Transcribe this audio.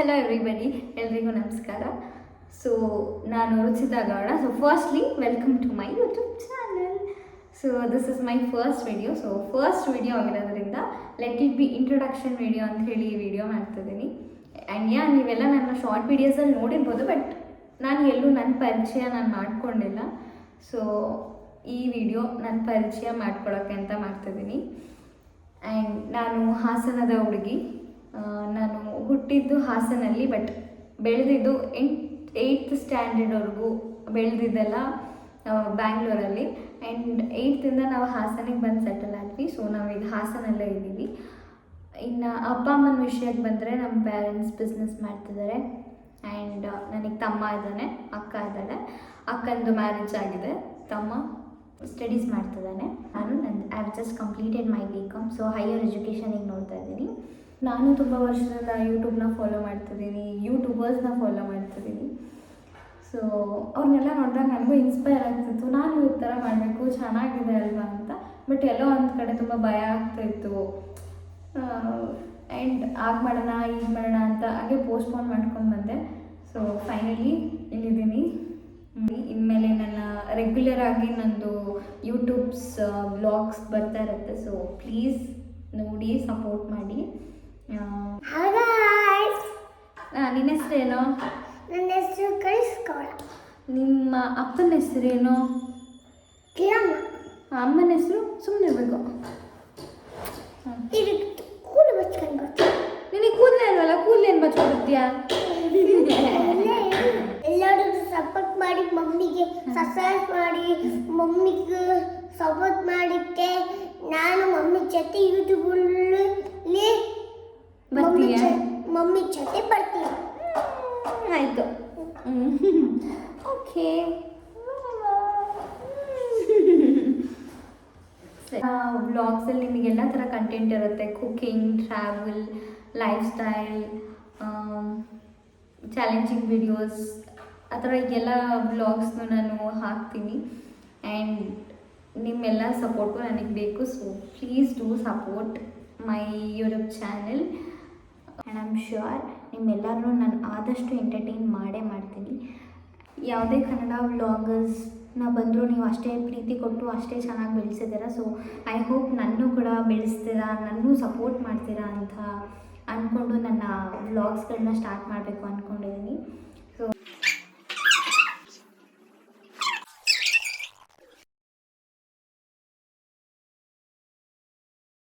Hello everybody, ಎಲ್ರಿಗೂ ನಮಸ್ಕಾರ. So ನಾನು Ruchita Gowda. So firstly welcome to my YouTube channel. So this is my first video. So first video ಆಗಿರೋದ್ರಿಂದ let it be introduction video ಅಂತ ಹೇಳಿ ಈ video ಮಾಡ್ತಿದ್ದೀನಿ. And ನೀವೆಲ್ಲ ನನ್ನ ಶಾರ್ಟ್ ವೀಡಿಯೋಸಲ್ಲಿ ನೋಡಿರ್ಬೋದು, ಬಟ್ ನಾನು ಎಲ್ಲೂ ನನ್ನ ಪರಿಚಯ ನಾನು ಮಾಡ್ಕೊಂಡಿಲ್ಲ. ಸೊ ಈ ವಿಡಿಯೋ ನನ್ನ ಪರಿಚಯ ಮಾಡ್ಕೊಳ್ಳೋಕ್ಕೆ ಅಂತ ಮಾಡ್ತಿದ್ದೀನಿ. ಆ್ಯಂಡ್ ನಾನು ಹಾಸನದ ಹುಡುಗಿ. ನಾನು ಹುಟ್ಟಿದ್ದು ಹಾಸನಲ್ಲಿ, ಬಟ್ ಬೆಳೆದಿದ್ದು 8th ಸ್ಟ್ಯಾಂಡರ್ಡ್ವರೆಗೂ ಬೆಳೆದಿದ್ದೆಲ್ಲ ಬ್ಯಾಂಗ್ಳೂರಲ್ಲಿ. ಆ್ಯಂಡ್ 8th ನಾವು ಹಾಸನಿಗೆ ಬಂದು ಸೆಟಲ್ ಆದ್ವಿ. ಸೊ ನಾವೀಗ ಹಾಸನಲ್ಲೇ ಇದ್ದೀವಿ. ಇನ್ನು ಅಪ್ಪ ಅಮ್ಮನ ವಿಷಯಕ್ಕೆ ಬಂದರೆ ನಮ್ಮ ಪೇರೆಂಟ್ಸ್ ಬಿಸ್ನೆಸ್ ಮಾಡ್ತಿದ್ದಾರೆ. ಆ್ಯಂಡ್ ನನಗೆ ತಮ್ಮ ಇದ್ದಾನೆ, ಅಕ್ಕ ಇದ್ದಾಳೆ. ಅಕ್ಕಂದು ಮ್ಯಾರೇಜ್ ಆಗಿದೆ, ತಮ್ಮ ಸ್ಟಡೀಸ್ ಮಾಡ್ತಿದ್ದಾನೆ. ನಾನು I have just completed my BCom. So higher ಎಜುಕೇಷನಿಗೆ ನೋಡ್ತಾ ಇದ್ದೀನಿ. ನಾನು ತುಂಬ ವರ್ಷದಿಂದ ಯೂಟ್ಯೂಬ್ನ ಫಾಲೋ ಮಾಡ್ತಿದ್ದೀನಿ, ಯೂಟ್ಯೂಬರ್ಸ್ನ ಫಾಲೋ ಮಾಡ್ತಿದ್ದೀನಿ. ಸೊ ಅವ್ರನ್ನೆಲ್ಲ ನೋಡಿದಾಗ ನನಗೂ ಇನ್ಸ್ಪೈರ್ ಆಗ್ತಿತ್ತು, ನಾನು ಈ ಥರ ಮಾಡಬೇಕು, ಚೆನ್ನಾಗಿದೆ ಅಲ್ವಾ ಅಂತ. ಬಟ್ ಎಲ್ಲೋ ಒಂದು ಕಡೆ ತುಂಬ ಭಯ ಆಗ್ತಾಯಿತ್ತು. ಆ್ಯಂಡ್ ಆಗ ಮಾಡೋಣ ಈಗ ಮಾಡೋಣ ಅಂತ ಹಾಗೆ ಪೋಸ್ಟ್ಪೋನ್ ಮಾಡ್ಕೊಂಡು ಬಂದೆ. ಸೊ ಫೈನಲಿ ಇಲ್ಲಿದ್ದೀನಿ. ಇನ್ಮೇಲೆ ನನ್ನ ರೆಗ್ಯುಲರ್ ಆಗಿ ನಂದು ಯೂಟ್ಯೂಬ್ಸ್ ವ್ಲಾಗ್ಸ್ ಬರ್ತಾ ಇರುತ್ತೆ. ಸೊ ಪ್ಲೀಸ್ ನೋಡಿ, ಸಪೋರ್ಟ್ ಮಾಡಿ. ನಿನ್ನ ಹೆಸರೇನು? ನನ್ನ ಹೆಸರು ಕಳಿಸ್ಕೊಳ. ನಿಮ್ಮ ಅಪ್ಪನ ಹೆಸರೇನು? ಅಮ್ಮನ ಹೆಸರು ಸುಮ್ಮನೆ ಇರಬೇಕು. ಕೂದಲು ಬಚ್ಕೊಂಡು ಬರ್ತೀನಿ. ನಿನಗೆ ಕೂದಲೇ ಅಲ್ವಲ್ಲ, ಕೂದಲೇನು ಬಚ್ಕೊಡ್ತೀಯಾ? ಎಲ್ಲರಿಗೂ ಸಪೋರ್ಟ್ ಮಾಡಿ, ಮಮ್ಮಿಗೆ ಸಬ್ಸ್ಕ್ರೈಬ್ ಮಾಡಿ, ಮಮ್ಮಿಗೆ ಸಪೋರ್ಟ್ ಮಾಡಿಕ್ಕೆ. ನಾನು ಮಮ್ಮಿ ಜೊತೆ ಯೂಟ್ಯೂಬಲ್ಲಿ ಮಮ್ಮಿ ಜೊತೆ ಬರ್ತೀನಿ. ಆಯಿತು, ಓಕೆ. ವ್ಲಾಗ್ಸಲ್ಲಿ ನಿಮಗೆಲ್ಲ ಥರ ಕಂಟೆಂಟ್ ಇರುತ್ತೆ. Cooking, travel, life style, challenging videos, ಆ ಥರ ಎಲ್ಲ ವ್ಲಾಗ್ಸ್ನು ನಾನು ಹಾಕ್ತೀನಿ. ಆ್ಯಂಡ್ ನಿಮ್ಮೆಲ್ಲ ಸಪೋರ್ಟು ನನಗೆ ಬೇಕು. So please do support my YouTube channel. And I am sure ನಿಮ್ಮೆಲ್ಲರೂ ನಾನು ಆದಷ್ಟು ಎಂಟರ್ಟೈನ್ ಮಾಡೇ ಮಾಡ್ತೀನಿ. ಯಾವುದೇ ಕನ್ನಡ ವ್ಲಾಗರ್ಸ್ನ ಬಂದರೂ ನೀವು ಅಷ್ಟೇ ಪ್ರೀತಿ ಕೊಟ್ಟು ಅಷ್ಟೇ ಚೆನ್ನಾಗಿ ಬೆಳೆಸಿದ್ದೀರಾ. ಸೊ ಐ ಹೋಪ್ ನನ್ನೂ ಕೂಡ ಬೆಳೆಸ್ತೀರಾ, ನನ್ನೂ ಸಪೋರ್ಟ್ ಮಾಡ್ತೀರಾ ಅಂತ ಅಂದ್ಕೊಂಡು ನನ್ನ ವ್ಲಾಗ್ಸ್ಗಳನ್ನ ಸ್ಟಾರ್ಟ್ ಮಾಡಬೇಕು ಅಂದ್ಕೊಂಡಿದ್ದೀನಿ. ಸೊ